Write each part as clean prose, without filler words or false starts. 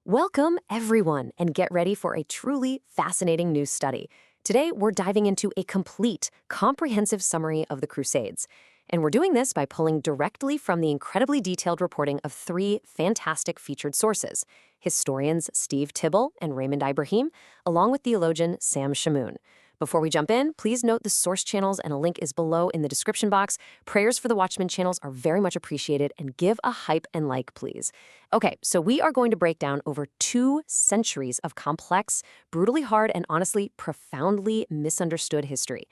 Welcome, everyone, and get ready for a truly fascinating new study. Today, we're diving into a complete, comprehensive summary of the Crusades. And we're doing this by pulling directly from the incredibly detailed reporting of three fantastic featured sources: historians Steve Tibble and Raymond Ibrahim, along with theologian Sam Shamoun. Before we jump in, please note the source channels and a link is below in the description box. Prayers for the Watchmen channels are very much appreciated, and give a hype and like, please. Okay, so we are going to break down over 2 centuries of complex, brutally hard, and honestly, profoundly misunderstood history.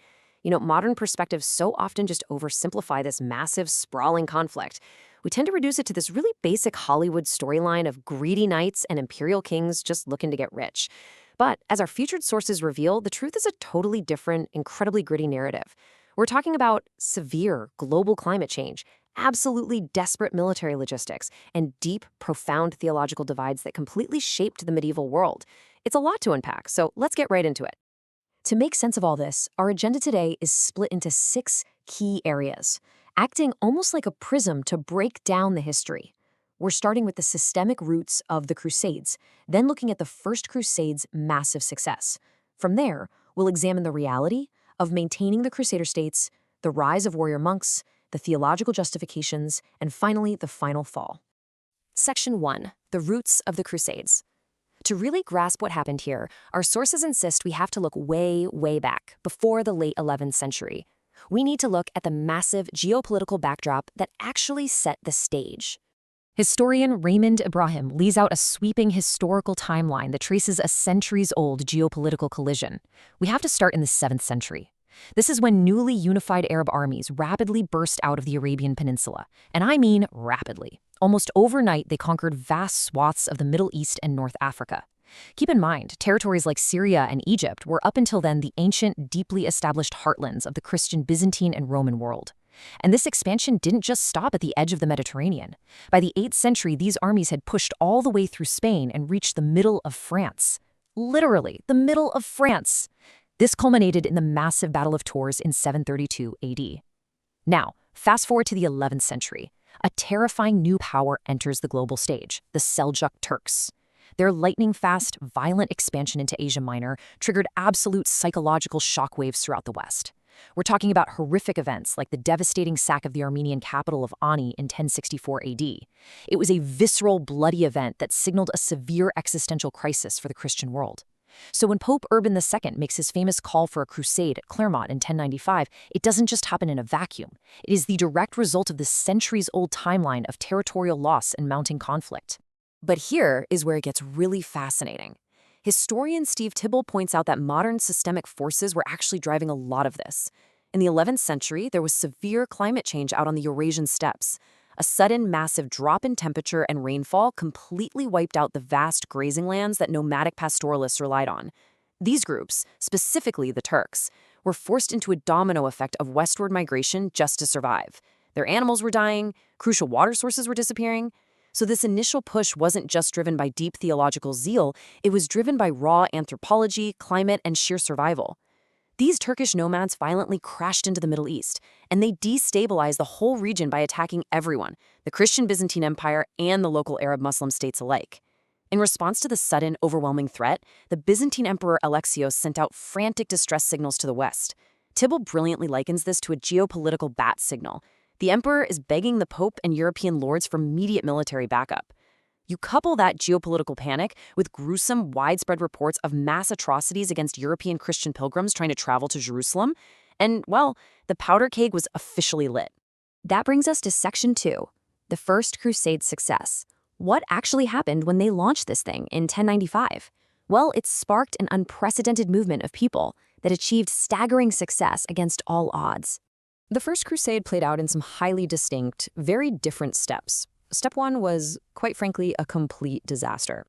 Modern perspectives so often just oversimplify this massive, sprawling conflict. We tend to reduce it to this really basic Hollywood storyline of greedy knights and imperial kings just looking to get rich. But as our featured sources reveal, the truth is a totally different, incredibly gritty narrative. We're talking about severe global climate change, absolutely desperate military logistics, and deep, profound theological divides that completely shaped the medieval world. It's a lot to unpack, so let's get right into it. To make sense of all this, our agenda today is split into 6 key areas, acting almost like a prism to break down the history. We're starting with the systemic roots of the Crusades, then looking at the First Crusade's massive success. From there, we'll examine the reality of maintaining the Crusader states, the rise of warrior monks, the theological justifications, and finally, the final fall. Section 1. The Roots of the Crusades. To really grasp what happened here, our sources insist we have to look way, way back, before the late 11th century. We need to look at the massive geopolitical backdrop that actually set the stage. Historian Raymond Ibrahim lays out a sweeping historical timeline that traces a centuries-old geopolitical collision. We have to start in the 7th century. This is when newly unified Arab armies rapidly burst out of the Arabian Peninsula. And I mean rapidly. Almost overnight, they conquered vast swaths of the Middle East and North Africa. Keep in mind, territories like Syria and Egypt were up until then the ancient, deeply established heartlands of the Christian Byzantine and Roman world. And this expansion didn't just stop at the edge of the Mediterranean. By the 8th century, these armies had pushed all the way through Spain and reached the middle of France. Literally, the middle of France. This culminated in the massive Battle of Tours in 732 AD. Now, fast forward to the 11th century. A terrifying new power enters the global stage: the Seljuk Turks. Their lightning-fast, violent expansion into Asia Minor triggered absolute psychological shockwaves throughout the West. We're talking about horrific events like the devastating sack of the Armenian capital of Ani in 1064 AD. It was a visceral, bloody event that signaled a severe existential crisis for the Christian world. So when Pope Urban II makes his famous call for a crusade at Clermont in 1095, it doesn't just happen in a vacuum. It is the direct result of this centuries-old timeline of territorial loss and mounting conflict. But here is where it gets really fascinating. Historian Steve Tibble points out that modern systemic forces were actually driving a lot of this. In the 11th century, there was severe climate change out on the Eurasian steppes. A sudden, massive drop in temperature and rainfall completely wiped out the vast grazing lands that nomadic pastoralists relied on. These groups, specifically the Turks, were forced into a domino effect of westward migration just to survive. Their animals were dying, crucial water sources were disappearing. So this initial push wasn't just driven by deep theological zeal, it was driven by raw anthropology, climate, and sheer survival. These Turkish nomads violently crashed into the Middle East, and they destabilized the whole region by attacking everyone, the Christian Byzantine Empire and the local Arab Muslim states alike. In response to the sudden, overwhelming threat, the Byzantine Emperor Alexios sent out frantic distress signals to the West. Tibble brilliantly likens this to a geopolitical bat signal. The emperor is begging the Pope and European lords for immediate military backup. You couple that geopolitical panic with gruesome, widespread reports of mass atrocities against European Christian pilgrims trying to travel to Jerusalem, and, well, the powder keg was officially lit. That brings us to Section 2, the First Crusade success. What actually happened when they launched this thing in 1095? Well, it sparked an unprecedented movement of people that achieved staggering success against all odds. The First Crusade played out in some highly distinct, very different steps. Step 1 was, quite frankly, a complete disaster.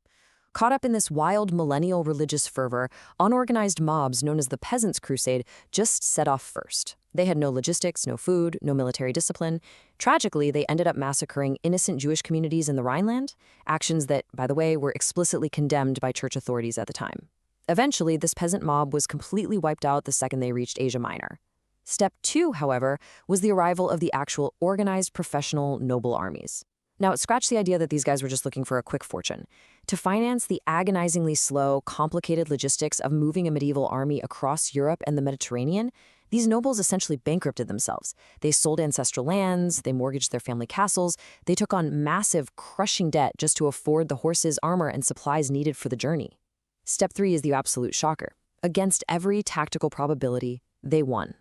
Caught up in this wild millennial religious fervor, unorganized mobs known as the Peasants' Crusade just set off first. They had no logistics, no food, no military discipline. Tragically, they ended up massacring innocent Jewish communities in the Rhineland, actions that, by the way, were explicitly condemned by church authorities at the time. Eventually, this peasant mob was completely wiped out the second they reached Asia Minor. Step 2, however, was the arrival of the actual organized professional noble armies. Now, scratch the idea that these guys were just looking for a quick fortune. To finance the agonizingly slow, complicated logistics of moving a medieval army across Europe and the Mediterranean, these nobles essentially bankrupted themselves. They sold ancestral lands, they mortgaged their family castles, they took on massive, crushing debt just to afford the horses, armor, and supplies needed for the journey. Step 3 is the absolute shocker. Against every tactical probability, they won.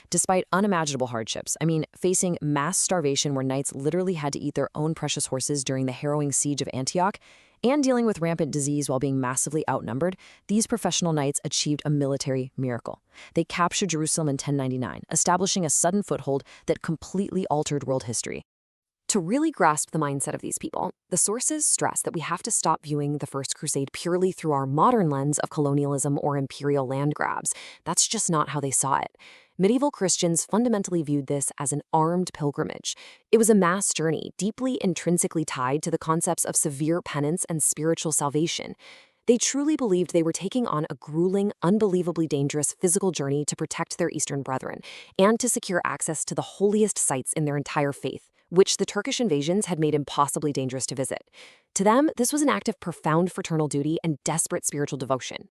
Despite unimaginable hardships, facing mass starvation where knights literally had to eat their own precious horses during the harrowing siege of Antioch, and dealing with rampant disease while being massively outnumbered, these professional knights achieved a military miracle. They captured Jerusalem in 1099, establishing a sudden foothold that completely altered world history. To really grasp the mindset of these people, the sources stress that we have to stop viewing the First Crusade purely through our modern lens of colonialism or imperial land grabs. That's just not how they saw it. Medieval Christians fundamentally viewed this as an armed pilgrimage. It was a mass journey, deeply intrinsically tied to the concepts of severe penance and spiritual salvation. They truly believed they were taking on a grueling, unbelievably dangerous physical journey to protect their Eastern brethren and to secure access to the holiest sites in their entire faith, which the Turkish invasions had made impossibly dangerous to visit. To them, this was an act of profound fraternal duty and desperate spiritual devotion.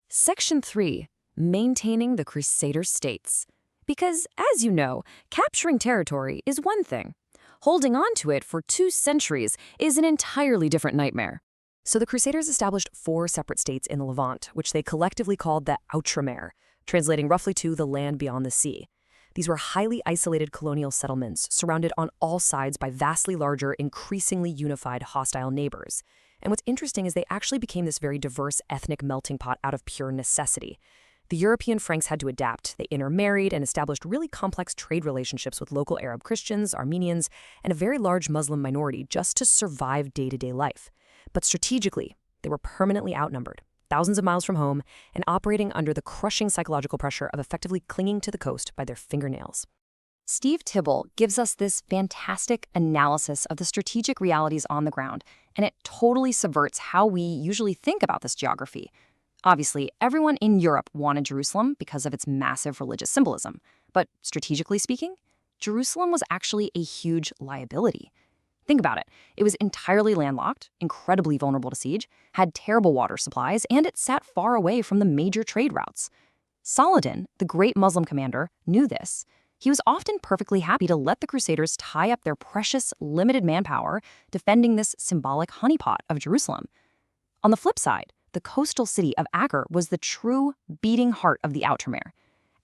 Section 3. Maintaining the Crusader states. Because, as you know, capturing territory is one thing. Holding on to it for 2 centuries is an entirely different nightmare. So the Crusaders established 4 separate states in the Levant, which they collectively called the Outremer, translating roughly to the land beyond the sea. These were highly isolated colonial settlements surrounded on all sides by vastly larger, increasingly unified hostile neighbors. And what's interesting is they actually became this very diverse ethnic melting pot out of pure necessity. The European Franks had to adapt. They intermarried and established really complex trade relationships with local Arab Christians, Armenians, and a very large Muslim minority just to survive day-to-day life. But strategically, they were permanently outnumbered, thousands of miles from home, and operating under the crushing psychological pressure of effectively clinging to the coast by their fingernails. Steve Tibble gives us this fantastic analysis of the strategic realities on the ground, and it totally subverts how we usually think about this geography. Obviously, everyone in Europe wanted Jerusalem because of its massive religious symbolism. But strategically speaking, Jerusalem was actually a huge liability. Think about it. It was entirely landlocked, incredibly vulnerable to siege, had terrible water supplies, and it sat far away from the major trade routes. Saladin, the great Muslim commander, knew this. He was often perfectly happy to let the Crusaders tie up their precious, limited manpower defending this symbolic honeypot of Jerusalem. On the flip side, the coastal city of Acre was the true beating heart of the Outremer.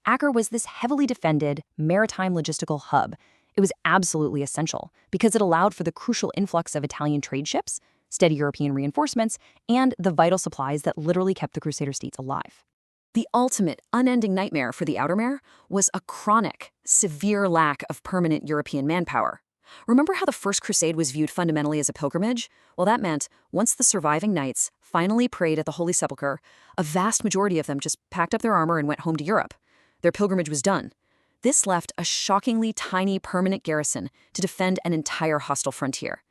Acre was this heavily defended maritime logistical hub. It was absolutely essential because it allowed for the crucial influx of Italian trade ships, steady European reinforcements, and the vital supplies that literally kept the Crusader states alive. The ultimate, unending nightmare for the Outremer was a chronic, severe lack of permanent European manpower. Remember how the First Crusade was viewed fundamentally as a pilgrimage? Well, that meant once the surviving knights finally prayed at the Holy Sepulchre, a vast majority of them just packed up their armor and went home to Europe. Their pilgrimage was done. This left a shockingly tiny permanent garrison to defend an entire hostile frontier.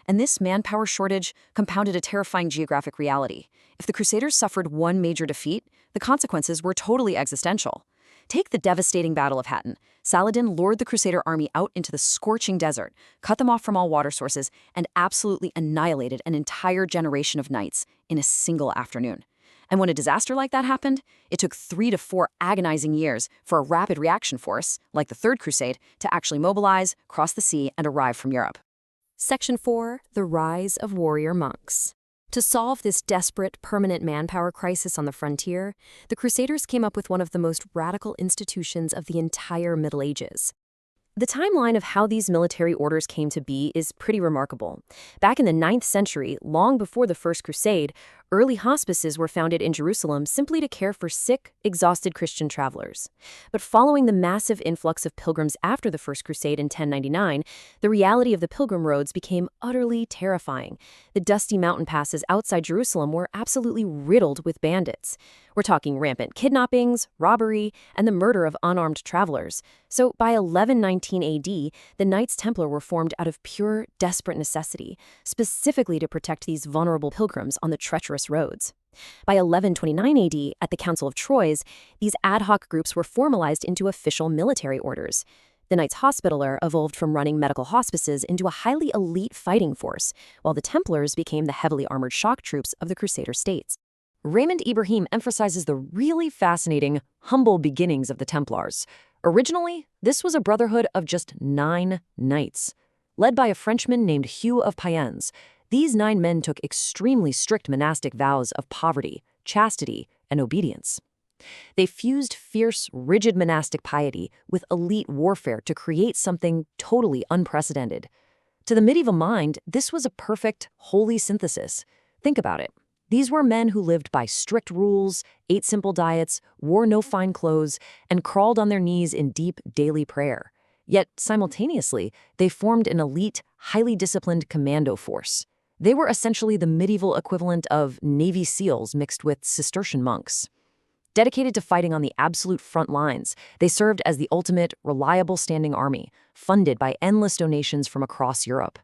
And this manpower shortage compounded a terrifying geographic reality. If the Crusaders suffered one major defeat, the consequences were totally existential. Take the devastating Battle of Hattin. Saladin lured the Crusader army out into the scorching desert, cut them off from all water sources, and absolutely annihilated an entire generation of knights in a single afternoon. And when a disaster like that happened, it took 3 to 4 agonizing years for a rapid reaction force, like the Third Crusade, to actually mobilize, cross the sea, and arrive from Europe. Section 4. The Rise of Warrior Monks. To solve this desperate, permanent manpower crisis on the frontier, the Crusaders came up with one of the most radical institutions of the entire Middle Ages. The timeline of how these military orders came to be is pretty remarkable. Back in the 9th century, long before the First Crusade, early hospices were founded in Jerusalem simply to care for sick, exhausted Christian travelers. But following the massive influx of pilgrims after the First Crusade in 1099, the reality of the pilgrim roads became utterly terrifying. The dusty mountain passes outside Jerusalem were absolutely riddled with bandits. We're talking rampant kidnappings, robbery, and the murder of unarmed travelers. So by 1119 AD, the Knights Templar were formed out of pure, desperate necessity, specifically to protect these vulnerable pilgrims on the treacherous roads. By 1129 AD, at the Council of Troyes, these ad hoc groups were formalized into official military orders. The Knights Hospitaller evolved from running medical hospices into a highly elite fighting force, while the Templars became the heavily armored shock troops of the Crusader states. Raymond Ibrahim emphasizes the really fascinating, humble beginnings of the Templars. Originally, this was a brotherhood of just 9 knights. Led by a Frenchman named Hugh of Payens, these 9 men took extremely strict monastic vows of poverty, chastity, and obedience. They fused fierce, rigid monastic piety with elite warfare to create something totally unprecedented. To the medieval mind, this was a perfect, holy synthesis. Think about it. These were men who lived by strict rules, ate simple diets, wore no fine clothes, and crawled on their knees in deep daily prayer. Yet, simultaneously, they formed an elite, highly disciplined commando force. They were essentially the medieval equivalent of Navy SEALs mixed with Cistercian monks. Dedicated to fighting on the absolute front lines, they served as the ultimate, reliable standing army, funded by endless donations from across Europe.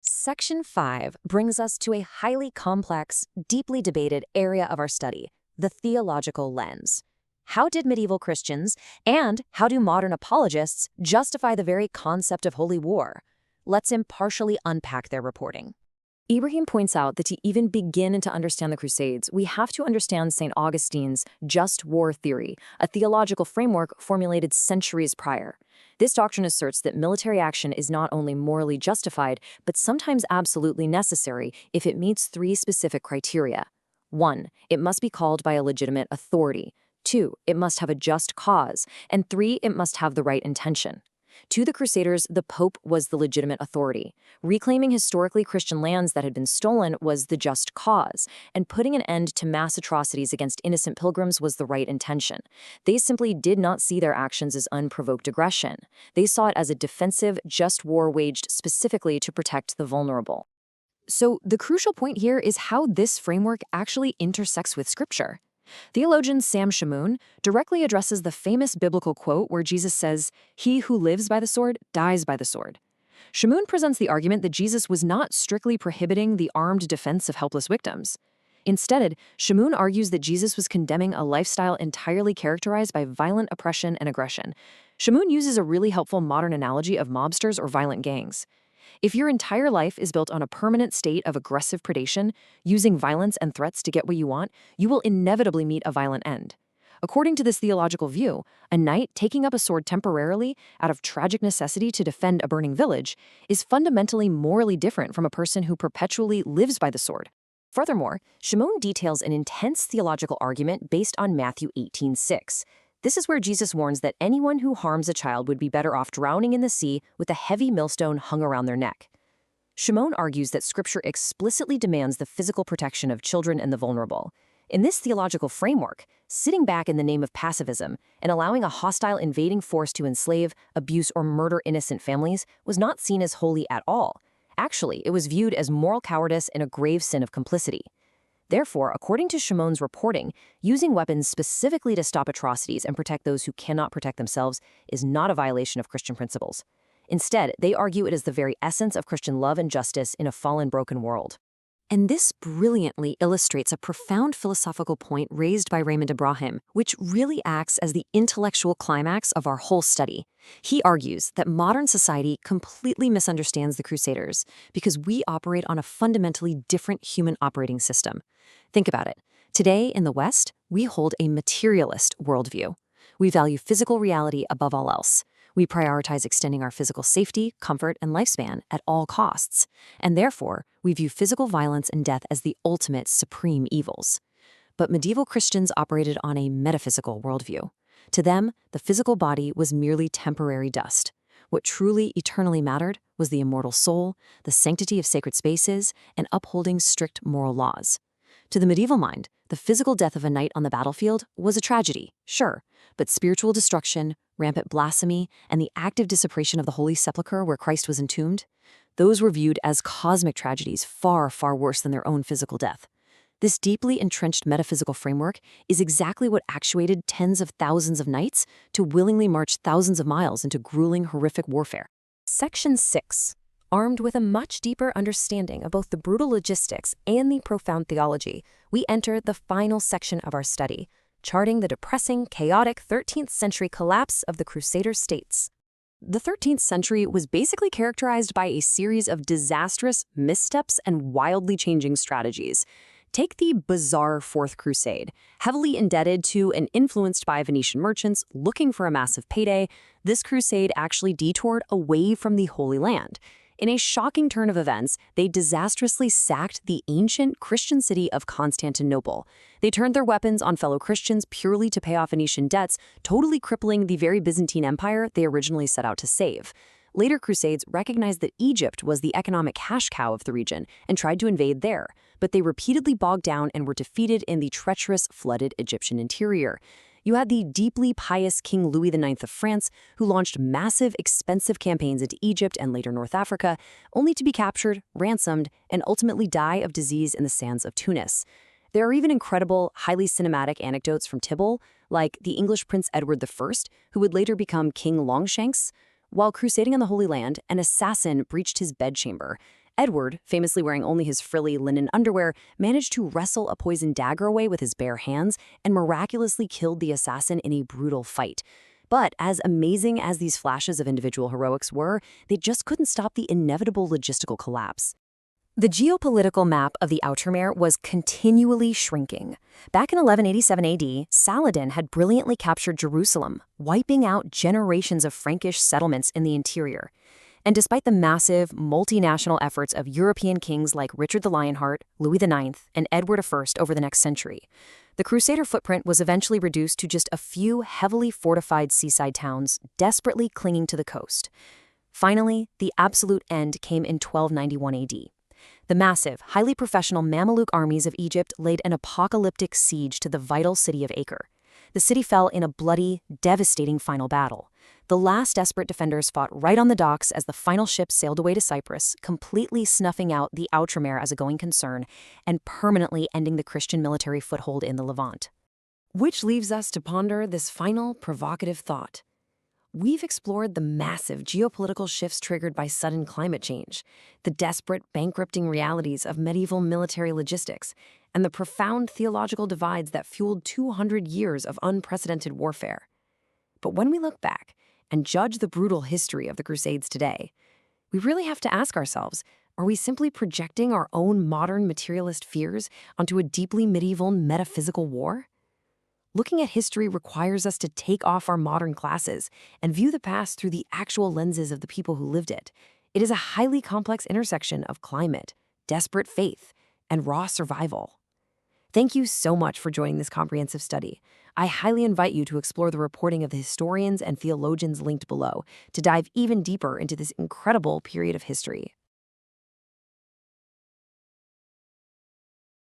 Section 5 brings us to a highly complex, deeply debated area of our study, the theological lens. How did medieval Christians, and how do modern apologists, justify the very concept of holy war? Let's impartially unpack their reporting. Ibrahim points out that to even begin to understand the Crusades, we have to understand St. Augustine's just war theory, a theological framework formulated centuries prior. This doctrine asserts that military action is not only morally justified, but sometimes absolutely necessary if it meets 3 specific criteria. 1. It must be called by a legitimate authority. 2. It must have a just cause. And 3. It must have the right intention. To the Crusaders, the Pope was the legitimate authority. Reclaiming historically Christian lands that had been stolen was the just cause, and putting an end to mass atrocities against innocent pilgrims was the right intention. They simply did not see their actions as unprovoked aggression. They saw it as a defensive, just war waged specifically to protect the vulnerable. So the crucial point here is how this framework actually intersects with Scripture. Theologian Sam Shamoun directly addresses the famous biblical quote where Jesus says, "He who lives by the sword dies by the sword." Shamoun presents the argument that Jesus was not strictly prohibiting the armed defense of helpless victims. Instead, Shamoun argues that Jesus was condemning a lifestyle entirely characterized by violent oppression and aggression. Shamoun uses a really helpful modern analogy of mobsters or violent gangs. If your entire life is built on a permanent state of aggressive predation, using violence and threats to get what you want, you will inevitably meet a violent end. According to this theological view, a knight taking up a sword temporarily out of tragic necessity to defend a burning village is fundamentally morally different from a person who perpetually lives by the sword. Furthermore, Shamoun details an intense theological argument based on Matthew 18:6. This is where Jesus warns that anyone who harms a child would be better off drowning in the sea with a heavy millstone hung around their neck. Shamoun argues that Scripture explicitly demands the physical protection of children and the vulnerable. In this theological framework, sitting back in the name of pacifism and allowing a hostile invading force to enslave, abuse, or murder innocent families was not seen as holy at all. Actually, it was viewed as moral cowardice and a grave sin of complicity. Therefore, according to Shamoun's reporting, using weapons specifically to stop atrocities and protect those who cannot protect themselves is not a violation of Christian principles. Instead, they argue it is the very essence of Christian love and justice in a fallen, broken world. And this brilliantly illustrates a profound philosophical point raised by Raymond Ibrahim, which really acts as the intellectual climax of our whole study. He argues that modern society completely misunderstands the Crusaders because we operate on a fundamentally different human operating system. Think about it. Today, in the West, we hold a materialist worldview. We value physical reality above all else. We prioritize extending our physical safety, comfort, and lifespan at all costs. And therefore, we view physical violence and death as the ultimate supreme evils. But medieval Christians operated on a metaphysical worldview. To them, the physical body was merely temporary dust. What truly, eternally mattered was the immortal soul, the sanctity of sacred spaces, and upholding strict moral laws. To the medieval mind, the physical death of a knight on the battlefield was a tragedy, sure, but spiritual destruction, rampant blasphemy, and the active desecration of the Holy Sepulchre where Christ was entombed, those were viewed as cosmic tragedies far, far worse than their own physical death. This deeply entrenched metaphysical framework is exactly what actuated tens of thousands of knights to willingly march thousands of miles into grueling, horrific warfare. Section 6. Armed with a much deeper understanding of both the brutal logistics and the profound theology, we enter the final section of our study, charting the depressing, chaotic 13th century collapse of the Crusader states. The 13th century was basically characterized by a series of disastrous missteps and wildly changing strategies. Take the bizarre Fourth Crusade. Heavily indebted to and influenced by Venetian merchants looking for a massive payday, this crusade actually detoured away from the Holy Land. In a shocking turn of events, they disastrously sacked the ancient Christian city of Constantinople. They turned their weapons on fellow Christians purely to pay off Venetian debts, totally crippling the very Byzantine Empire they originally set out to save. Later crusades recognized that Egypt was the economic cash cow of the region and tried to invade there, but they repeatedly bogged down and were defeated in the treacherous, flooded Egyptian interior. You had the deeply pious King Louis IX of France, who launched massive, expensive campaigns into Egypt and later North Africa, only to be captured, ransomed, and ultimately die of disease in the sands of Tunis. There are even incredible, highly cinematic anecdotes from Tybalt, like the English Prince Edward I, who would later become King Longshanks. While crusading on the Holy Land, an assassin breached his bedchamber. Edward, famously wearing only his frilly linen underwear, managed to wrestle a poisoned dagger away with his bare hands and miraculously killed the assassin in a brutal fight. But as amazing as these flashes of individual heroics were, they just couldn't stop the inevitable logistical collapse. The geopolitical map of the Outremer was continually shrinking. Back in 1187 AD, Saladin had brilliantly captured Jerusalem, wiping out generations of Frankish settlements in the interior. And despite the massive, multinational efforts of European kings like Richard the Lionheart, Louis IX, and Edward I over the next century, the Crusader footprint was eventually reduced to just a few heavily fortified seaside towns desperately clinging to the coast. Finally, the absolute end came in 1291 AD. The massive, highly professional Mamluk armies of Egypt laid an apocalyptic siege to the vital city of Acre. The city fell in a bloody, devastating final battle. The last desperate defenders fought right on the docks as the final ship sailed away to Cyprus, completely snuffing out the Outremer as a going concern and permanently ending the Christian military foothold in the Levant. Which leaves us to ponder this final, provocative thought. We've explored the massive geopolitical shifts triggered by sudden climate change, the desperate, bankrupting realities of medieval military logistics, and the profound theological divides that fueled 200 years of unprecedented warfare. But when we look back and judge the brutal history of the Crusades today, we really have to ask ourselves, are we simply projecting our own modern materialist fears onto a deeply medieval metaphysical war? Looking at history requires us to take off our modern glasses and view the past through the actual lenses of the people who lived it. It is a highly complex intersection of climate, desperate faith, and raw survival. Thank you so much for joining this comprehensive study. I highly invite you to explore the reporting of the historians and theologians linked below to dive even deeper into this incredible period of history.